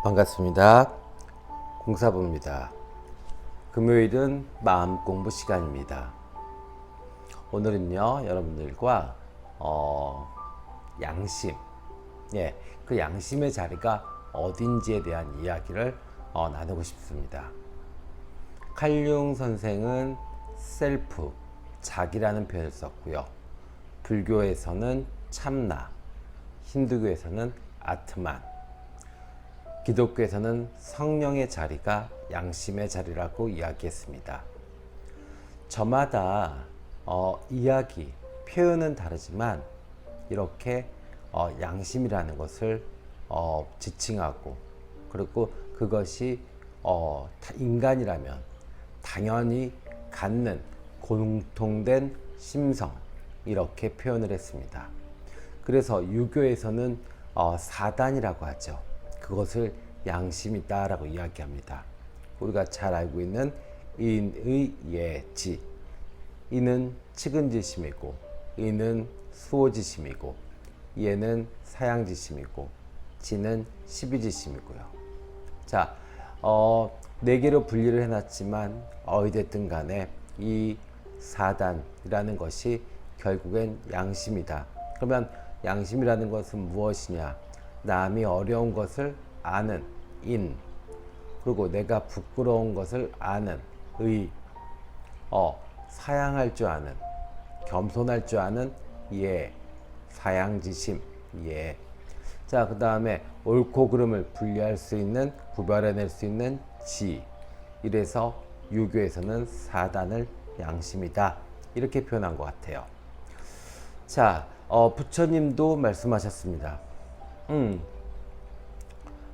반갑습니다. 공사부입니다. 금요일은 마음 공부 시간입니다. 오늘은요, 여러분들과 양심, 그 양심의 자리가 어딘지에 대한 이야기를 나누고 싶습니다. 칼융 선생은 셀프, 자기라는 표현을 썼고요. 불교에서는 참나, 힌두교에서는 아트만, 기독교에서는 성령의 자리가 양심의 자리라고 이야기했습니다. 저마다 이야기, 표현은 다르지만 이렇게 양심이라는 것을 지칭하고, 그리고 그것이 인간이라면 당연히 갖는 공통된 심성, 이렇게 표현을 했습니다. 그래서 유교에서는 사단이라고 하죠. 그것을 양심이다라고 이야기합니다. 우리가 잘 알고 있는 인의 예지, 이는 측은지심이고, 이는 수호지심이고, 예는 사양지심이고, 지는 시비지심이고요. 자, 네 개로 분리를 해놨지만 어찌됐든 간에 이 사단이라는 것이 결국엔 양심이다. 그러면 양심이라는 것은 무엇이냐? 남이 어려운 것을 아는 인, 그리고 내가 부끄러운 것을 아는 의, 사양할 줄 아는, 겸손할 줄 아는 예, 사양지심, 예. 자, 그 다음에 옳고 그름을 분리할 수 있는, 구별해낼 수 있는 지. 이래서 유교에서는 사단을 양심이다, 이렇게 표현한 것 같아요. 자, 부처님도 말씀하셨습니다.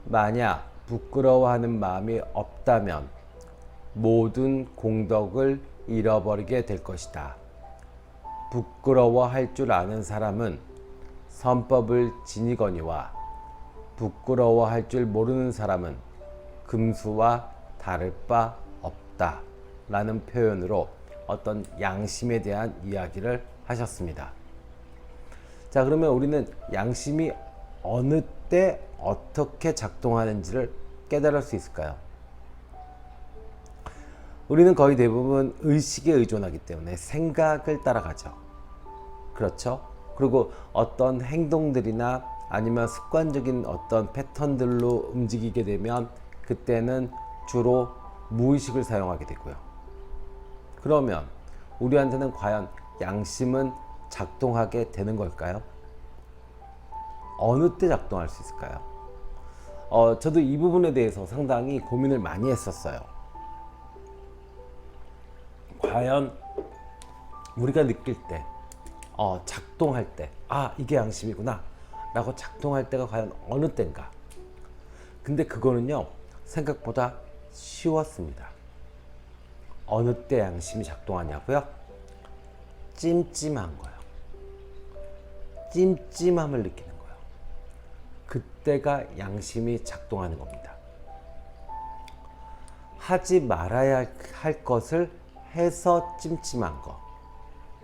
만약 부끄러워하는 마음이 없다면 모든 공덕을 잃어버리게 될 것이다. 부끄러워할 줄 아는 사람은 선법을 지니거니와 부끄러워할 줄 모르는 사람은 금수와 다를 바 없다, 라는 표현으로 어떤 양심에 대한 이야기를 하셨습니다. 자, 그러면 우리는 양심이 어느 때 어떻게 작동하는지를 깨달을 수 있을까요? 우리는 거의 대부분 의식에 의존하기 때문에 생각을 따라가죠. 그렇죠? 그리고 어떤 행동들이나 아니면 습관적인 어떤 패턴들로 움직이게 되면 그때는 주로 무의식을 사용하게 되고요. 그러면 우리한테는 과연 양심은 작동하게 되는 걸까요? 어느 때 작동할 수 있을까요? 저도 이 부분에 대해서 상당히 고민을 많이 했었어요. 과연 우리가 느낄 때, 작동할 때, 이게 양심이구나 라고 작동할 때가 과연 어느 때인가? 근데 그거는요, 생각보다 쉬웠습니다. 어느 때 양심이 작동하냐고요? 찜찜한 거예요. 찜찜함을 느끼는 거예요. 그때가 양심이 작동하는 겁니다. 하지 말아야 할 것을 해서 찜찜한 거,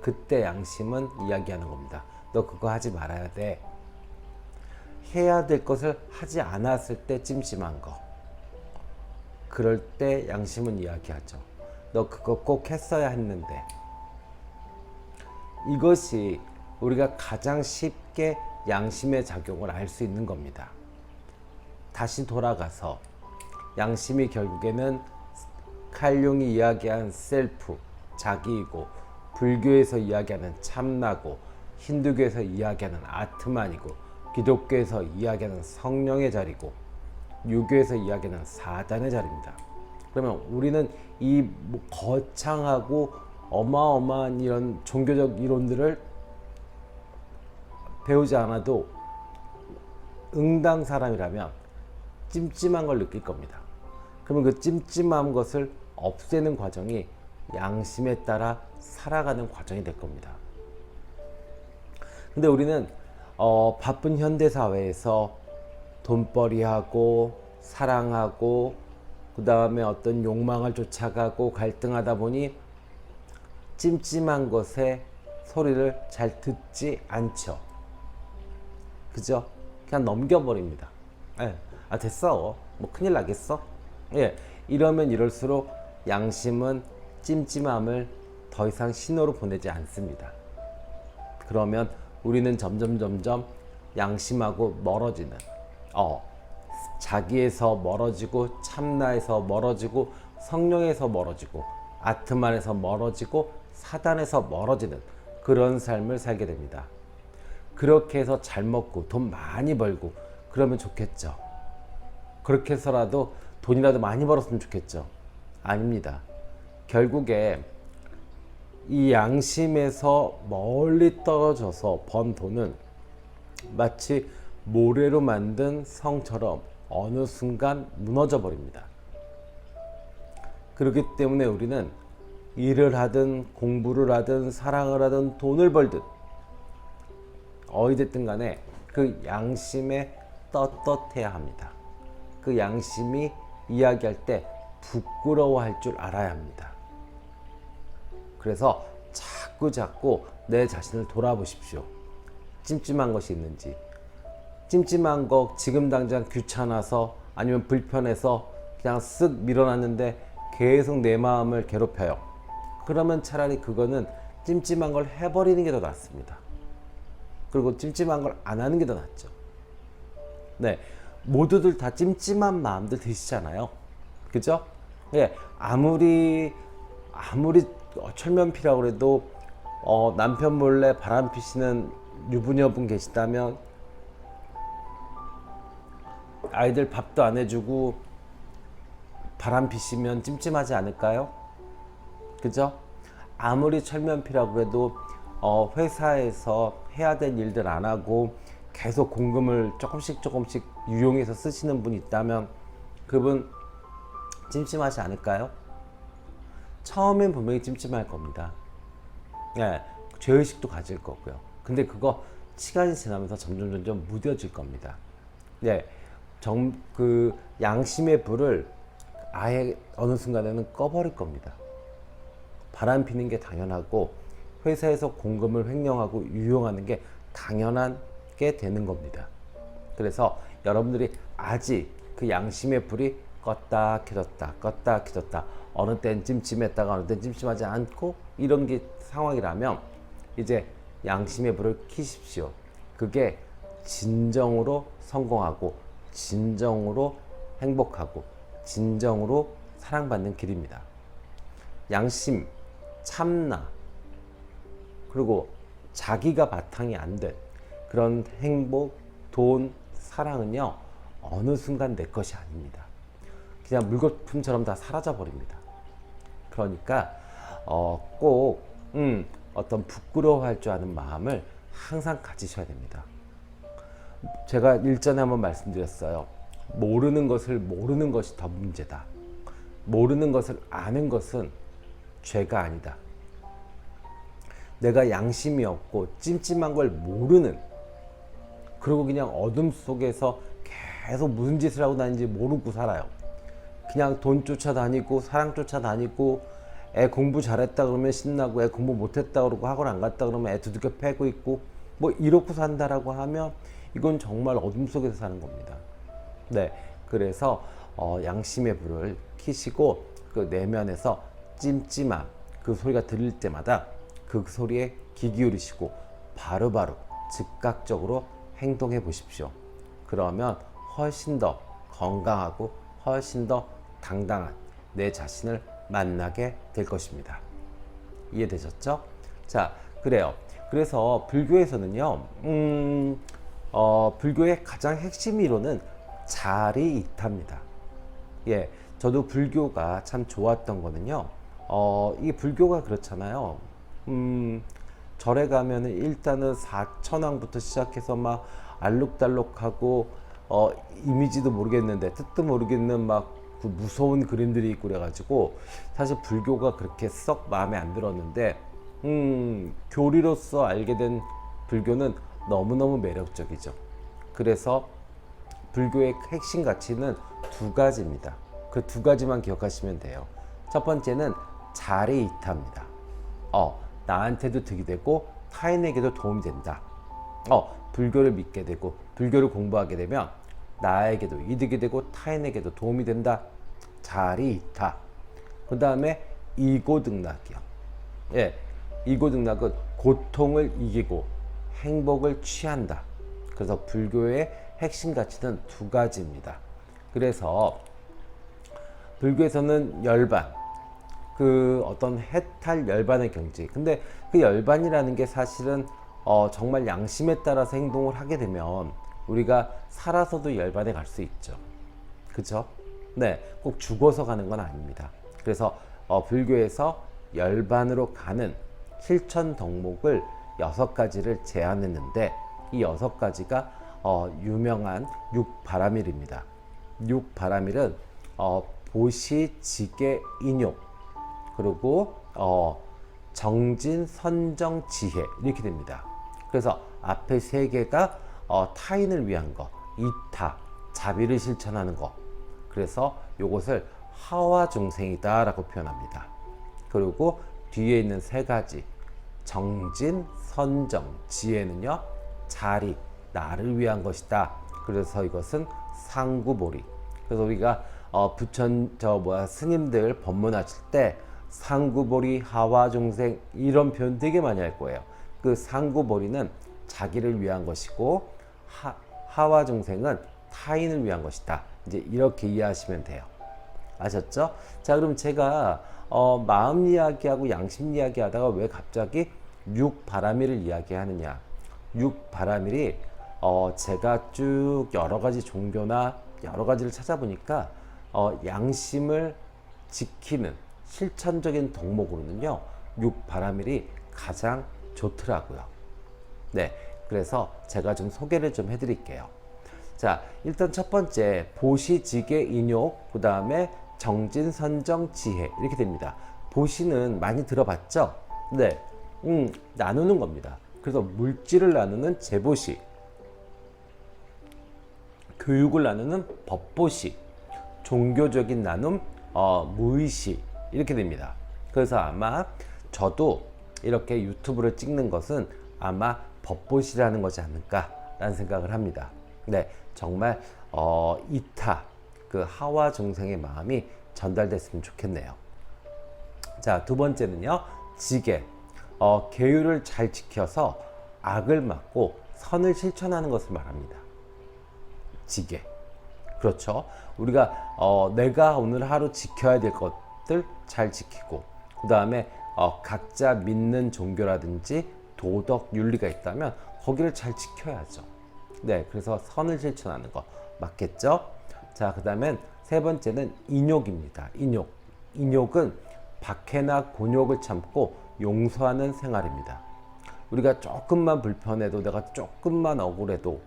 그때 양심은 이야기하는 겁니다. 너 그거 하지 말아야 돼. 해야 될 것을 하지 않았을 때 찜찜한 거, 그럴 때 양심은 이야기하죠. 너 그거 꼭 했어야 했는데. 이것이 우리가 가장 쉽게 양심의 작용을 알 수 있는 겁니다. 다시 돌아가서 양심이 결국에는 칼융이 이야기한 셀프, 자기이고, 불교에서 이야기하는 참나고, 힌두교에서 이야기하는 아트만이고, 기독교에서 이야기하는 성령의 자리고, 유교에서 이야기하는 사단의 자리입니다. 그러면 우리는 이 거창하고 어마어마한 이런 종교적 이론들을 배우지 않아도 응당 사람이라면 찜찜한 걸 느낄 겁니다. 그러면 그 찜찜한 것을 없애는 과정이 양심에 따라 살아가는 과정이 될 겁니다. 근데 우리는 바쁜 현대 사회에서 돈벌이하고 사랑하고 그 다음에 어떤 욕망을 쫓아가고 갈등하다 보니 찜찜한 것의 소리를 잘 듣지 않죠. 그죠? 그냥 넘겨버립니다. 됐어. 뭐 큰일 나겠어? 예, 이러면 이럴수록 양심은 찜찜함을 더 이상 신호로 보내지 않습니다. 그러면 우리는 점점 양심하고 멀어지는, 자기에서 멀어지고, 참나에서 멀어지고, 성령에서 멀어지고, 아트만에서 멀어지고, 사단에서 멀어지는 그런 삶을 살게 됩니다. 그렇게 해서 잘 먹고 돈 많이 벌고 그러면 좋겠죠. 그렇게 해서라도 돈이라도 많이 벌었으면 좋겠죠. 아닙니다. 결국에 이 양심에서 멀리 떨어져서 번 돈은 마치 모래로 만든 성처럼 어느 순간 무너져 버립니다. 그렇기 때문에 우리는 일을 하든 공부를 하든 사랑을 하든 돈을 벌든 어찌됐든 간에 그 양심에 떳떳해야 합니다. 그 양심이 이야기할 때 부끄러워할 줄 알아야 합니다. 그래서 자꾸 내 자신을 돌아보십시오. 찜찜한 것이 있는지. 찜찜한 거 지금 당장 귀찮아서 아니면 불편해서 그냥 쓱 밀어놨는데 계속 내 마음을 괴롭혀요. 그러면 차라리 그거는 찜찜한 걸 해버리는 게 더 낫습니다. 그리고 찜찜한 걸 안 하는 게 더 낫죠. 네, 모두들 다 찜찜한 마음들 드시잖아요. 그죠? 예, 아무리 철면피라고 해도 남편 몰래 바람 피시는 유부녀분 계시다면 아이들 밥도 안 해주고 바람 피시면 찜찜하지 않을까요? 그죠? 아무리 철면피라고 해도 회사에서 해야 될 일들 안 하고 계속 공금을 조금씩 유용해서 쓰시는 분이 있다면 그분 찜찜하지 않을까요? 처음엔 분명히 찜찜할 겁니다. 예, 죄의식도 가질 거고요. 근데 그거 시간이 지나면서 점점 무뎌질 겁니다. 예, 그 양심의 불을 아예 어느 순간에는 꺼버릴 겁니다. 바람 피는 게 당연하고 회사에서 공금을 횡령하고 유용하는 게 당연하게 되는 겁니다. 그래서 여러분들이 아직 그 양심의 불이 껐다 켜졌다 어느 땐 찜찜했다가 어느 땐 찜찜하지 않고 이런 게 상황이라면 이제 양심의 불을 켜십시오. 그게 진정으로 성공하고 진정으로 행복하고 진정으로 사랑받는 길입니다. 양심, 참나, 그리고 자기가 바탕이 안 된 그런 행복, 돈, 사랑은요 어느 순간 내 것이 아닙니다. 그냥 물거품처럼 다 사라져 버립니다. 그러니까 꼭 어떤 부끄러워할 줄 아는 마음을 항상 가지셔야 됩니다. 제가 일전에 한번 말씀드렸어요. 모르는 것을 모르는 것이 더 문제다. 모르는 것을 아는 것은 죄가 아니다. 내가 양심이 없고 찜찜한 걸 모르는, 그리고 그냥 어둠 속에서 계속 무슨 짓을 하고 다니는지 모르고 살아요. 그냥 돈 쫓아다니고 사랑 쫓아다니고 애 공부 잘했다 그러면 신나고 애 공부 못했다 그러고 학원 안 갔다 그러면 애 두들겨 패고 있고 뭐 이렇게 산다라고 하면 이건 정말 어둠 속에서 사는 겁니다. 네, 그래서 양심의 불을 켜시고 그 내면에서 찜찜함 그 소리가 들릴 때마다 그 소리에 귀 기울이시고 바로바로 즉각적으로 행동해 보십시오. 그러면 훨씬 더 건강하고 훨씬 더 당당한 내 자신을 만나게 될 것입니다. 이해되셨죠? 자, 그래요. 그래서 불교에서는요, 불교의 가장 핵심 이론은 자리이타입니다. 예, 저도 불교가 참 좋았던 거는요, 이 불교가 그렇잖아요. 절에 가면은 일단은 사천왕부터 시작해서 막 알록달록하고 이미지도 모르겠는데 뜻도 모르겠는 막 그 무서운 그림들이 있고 그래가지고 사실 불교가 그렇게 썩 마음에 안 들었는데 교리로서 알게 된 불교는 너무너무 매력적이죠. 그래서 불교의 핵심 가치는 두 가지입니다. 그 두 가지만 기억하시면 돼요. 첫 번째는 자리이타입니다. 나한테도 득이 되고 타인에게도 도움이 된다. 불교를 믿게 되고 불교를 공부하게 되면 나에게도 이득이 되고 타인에게도 도움이 된다. 자리 이타. 그 다음에 이고등락이요. 예, 이고등락은 고통을 이기고 행복을 취한다. 그래서 불교의 핵심 가치는 두 가지입니다. 그래서 불교에서는 열반, 그 어떤 해탈 열반의 경지. 근데 그 열반이라는 게 사실은 정말 양심에 따라서 행동을 하게 되면 우리가 살아서도 열반에 갈 수 있죠. 그죠? 네, 꼭 죽어서 가는 건 아닙니다. 그래서 불교에서 열반으로 가는 실천 덕목을 6가지를 제안했는데 이 6가지가 유명한 육바라밀입니다. 육바라밀은 보시, 지계, 인욕, 그리고 정진, 선정, 지혜 이렇게 됩니다. 그래서 앞에 3개가 타인을 위한 거, 이타, 자비를 실천하는 거. 그래서 이것을 하와중생이다 라고 표현합니다. 그리고 뒤에 있는 3가지 정진, 선정, 지혜는요 자리, 나를 위한 것이다. 그래서 이것은 상구보리. 그래서 우리가 스님들 법문하실 때 상구보리, 하와중생 이런 표현 되게 많이 할 거예요. 그 상구보리는 자기를 위한 것이고 하와중생은 타인을 위한 것이다. 이제 이렇게 이해하시면 돼요. 아셨죠? 자, 그럼 제가 마음 이야기하고 양심 이야기 하다가 왜 갑자기 육바라밀을 이야기하느냐. 육바라밀이 제가 쭉 여러 가지 종교나 여러 가지를 찾아보니까 양심을 지키는 실천적인 덕목으로는요 육바라밀이 가장 좋더라고요. 네, 그래서 제가 좀 소개를 좀 해드릴게요. 자, 일단 첫 번째 보시지계 인욕, 그 다음에 정진, 선정, 지혜 이렇게 됩니다. 보시는 많이 들어봤죠? 네, 나누는 겁니다. 그래서 물질을 나누는 재보시, 교육을 나누는 법보시, 종교적인 나눔 무의시 이렇게 됩니다. 그래서 아마 저도 이렇게 유튜브를 찍는 것은 아마 법보시라는 것이 않을까라는 생각을 합니다. 네, 정말 이타, 그 하와 중생의 마음이 전달됐으면 좋겠네요. 자, 두 번째는요 지계, 계율을 잘 지켜서 악을 막고 선을 실천하는 것을 말합니다. 지계. 그렇죠. 우리가 내가 오늘 하루 지켜야 될 것들 잘 지키고, 그 다음에 각자 믿는 종교라든지 도덕 윤리가 있다면 거기를 잘 지켜야죠. 네, 그래서 선을 실천하는 거 맞겠죠? 자, 그 다음엔 세 번째는 인욕입니다. 인욕. 인욕은 박해나 곤욕을 참고 용서하는 생활입니다. 우리가 조금만 불편해도, 내가 조금만 억울해도,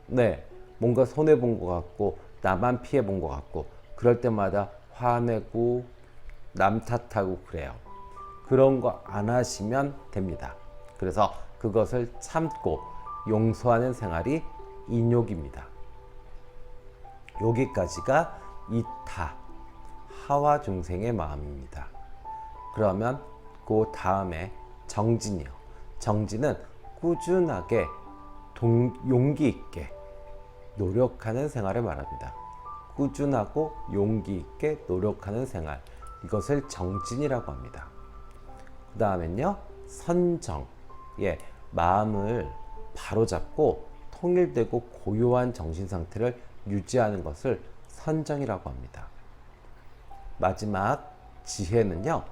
네, 뭔가 손해본 것 같고 나만 피해본 것 같고 그럴 때마다 화내고 남 탓하고 그래요. 그런 거 안 하시면 됩니다. 그래서 그것을 참고 용서하는 생활이 인욕입니다. 여기까지가 이타, 하와 중생의 마음입니다. 그러면 그 다음에 정진이요. 정진은 꾸준하게 용기 있게 노력하는 생활을 말합니다. 꾸준하고 용기 있게 노력하는 생활, 이것을 정진이라고 합니다. 그 다음엔요 선정. 예, 마음을 바로잡고 통일되고 고요한 정신 상태를 유지하는 것을 선정이라고 합니다. 마지막 지혜는요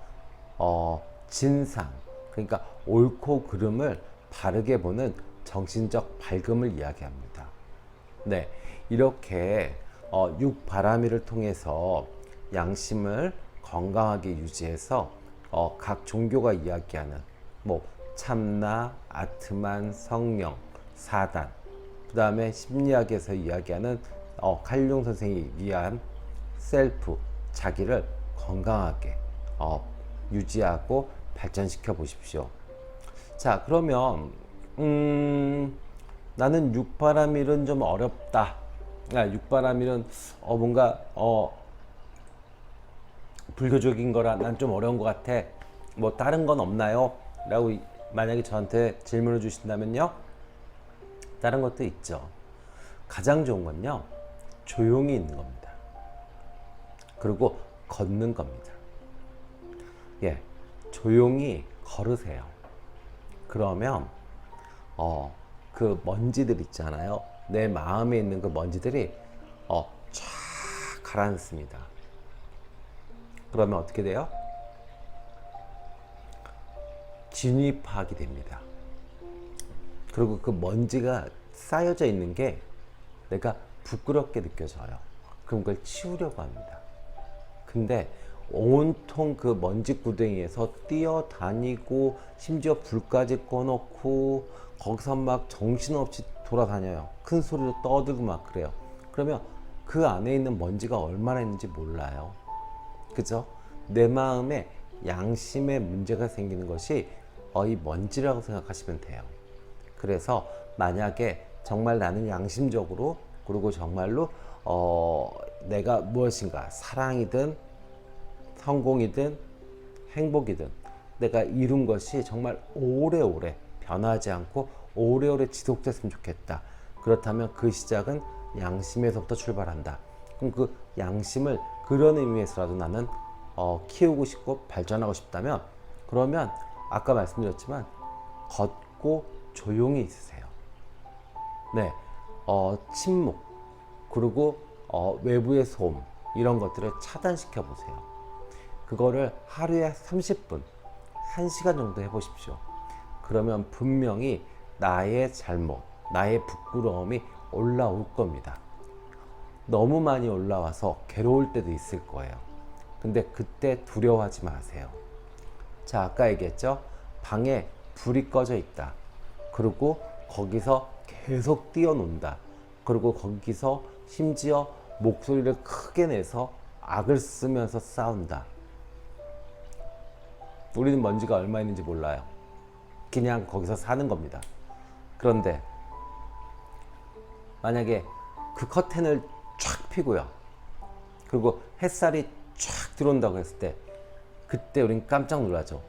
진상, 그러니까 옳고 그름을 바르게 보는 정신적 밝음을 이야기합니다. 네, 이렇게 육바라밀을 통해서 양심을 건강하게 유지해서 각 종교가 이야기하는 뭐 참나, 아트만, 성령, 사단, 그 다음에 심리학에서 이야기하는 칼융 선생이 위한 셀프, 자기를 건강하게 유지하고 발전시켜 보십시오. 자, 그러면 나는 육바라밀은 좀 어렵다. 육바라밀은 뭔가 불교적인 거라 난 좀 어려운 것 같아. 뭐 다른 건 없나요? 라고 만약에 저한테 질문을 주신다면요, 다른 것도 있죠. 가장 좋은 건요 조용히 있는 겁니다. 그리고 걷는 겁니다. 예, 조용히 걸으세요. 그러면 그 먼지들 있잖아요. 내 마음에 있는 그 먼지들이 쫙 가라앉습니다. 그러면 어떻게 돼요? 진위 파악이 됩니다. 그리고 그 먼지가 쌓여져 있는 게 내가 부끄럽게 느껴져요. 그럼 그걸 치우려고 합니다. 근데 온통 그 먼지 구덩이에서 뛰어다니고 심지어 불까지 꺼놓고 거기서 막 정신없이 돌아다녀요. 큰 소리로 떠들고 막 그래요. 그러면 그 안에 있는 먼지가 얼마나 있는지 몰라요. 그죠? 내 마음에 양심에 문제가 생기는 것이 이 먼지라고 생각하시면 돼요. 그래서 만약에 정말 나는 양심적으로 그리고 정말로 내가 무엇인가 사랑이든 성공이든 행복이든 내가 이룬 것이 정말 오래오래 변하지 않고 오래오래 지속됐으면 좋겠다. 그렇다면 그 시작은 양심에서부터 출발한다. 그럼 그 양심을 그런 의미에서라도 나는 키우고 싶고 발전하고 싶다면 그러면 아까 말씀드렸지만 걷고 조용히 있으세요. 네, 침묵 그리고 외부의 소음 이런 것들을 차단시켜 보세요. 그거를 하루에 30분, 1시간 정도 해보십시오. 그러면 분명히 나의 잘못, 나의 부끄러움이 올라올 겁니다. 너무 많이 올라와서 괴로울 때도 있을 거예요. 근데 그때 두려워하지 마세요. 자, 아까 얘기했죠? 방에 불이 꺼져 있다. 그리고 거기서 계속 뛰어논다. 그리고 거기서 심지어 목소리를 크게 내서 악을 쓰면서 싸운다. 우리는 먼지가 얼마 있는지 몰라요. 그냥 거기서 사는 겁니다. 그런데 만약에 그 커튼을 쫙 피고요. 그리고 햇살이 쫙 들어온다고 했을 때 그때 우린 깜짝 놀라죠.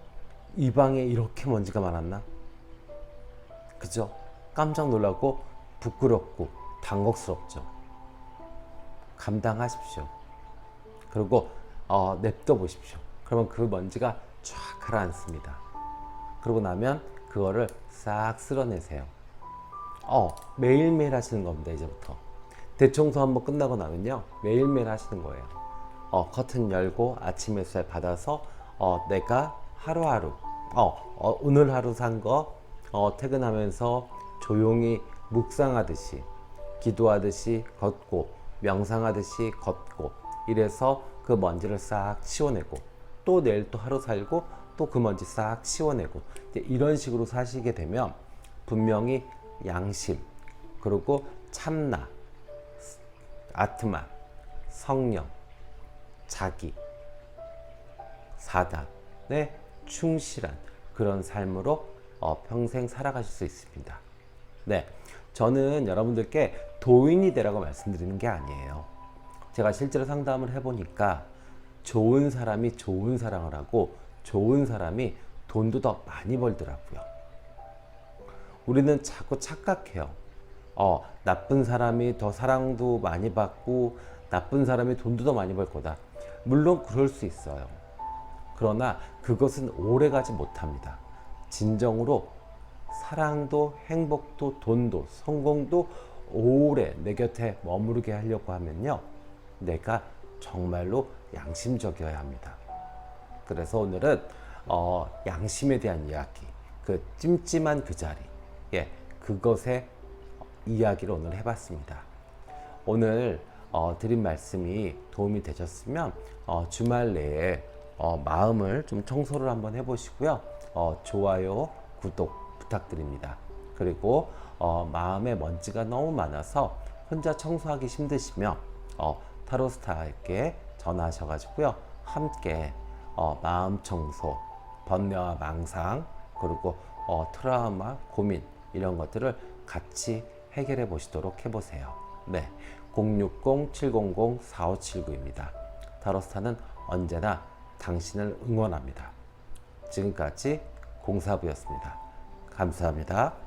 이 방에 이렇게 먼지가 많았나? 그죠? 깜짝 놀라고 부끄럽고 당혹스럽죠. 감당하십시오. 그리고 냅둬 보십시오. 그러면 그 먼지가 쫙 가라앉습니다. 그러고 나면 그거를 싹 쓸어내세요. 매일매일 하시는 겁니다. 이제부터 대청소 한번 끝나고 나면요 매일매일 하시는 거예요. 커튼 열고 아침 햇살 받아서 내가 하루하루 오늘 하루 산 거 퇴근하면서 조용히 묵상하듯이 기도하듯이 걷고 명상하듯이 걷고 이래서 그 먼지를 싹 치워내고 또 내일 또 하루 살고 또 그 먼지 싹 치워내고 이제 이런 식으로 사시게 되면 분명히 양심 그리고 참나 아트마 성령 자기 사단에 충실한 그런 삶으로 평생 살아가실 수 있습니다. 네, 저는 여러분들께 도인이 되라고 말씀드리는 게 아니에요. 제가 실제로 상담을 해보니까 좋은 사람이 좋은 사랑을 하고 좋은 사람이 돈도 더 많이 벌더라고요. 우리는 자꾸 착각해요. 나쁜 사람이 더 사랑도 많이 받고 나쁜 사람이 돈도 더 많이 벌 거다. 물론 그럴 수 있어요. 그러나 그것은 오래가지 못합니다. 진정으로 사랑도 행복도 돈도 성공도 오래 내 곁에 머무르게 하려고 하면요 내가 정말로 양심적이어야 합니다. 그래서 오늘은 양심에 대한 이야기 그 찜찜한 그 자리 그것의 이야기를 오늘 해봤습니다. 오늘 드린 말씀이 도움이 되셨으면 주말 내에 마음을 좀 청소를 한번 해보시고요. 좋아요, 구독 부탁드립니다. 그리고 마음에 먼지가 너무 많아서 혼자 청소하기 힘드시면 타로스타에게 전화하셔가지고요. 함께 마음 청소, 번뇌와 망상, 그리고 트라우마, 고민 이런 것들을 같이 해결해 보시도록 해보세요. 네, 060-700-4579입니다. 타로스타는 언제나 당신을 응원합니다. 지금까지 공사부였습니다. 감사합니다.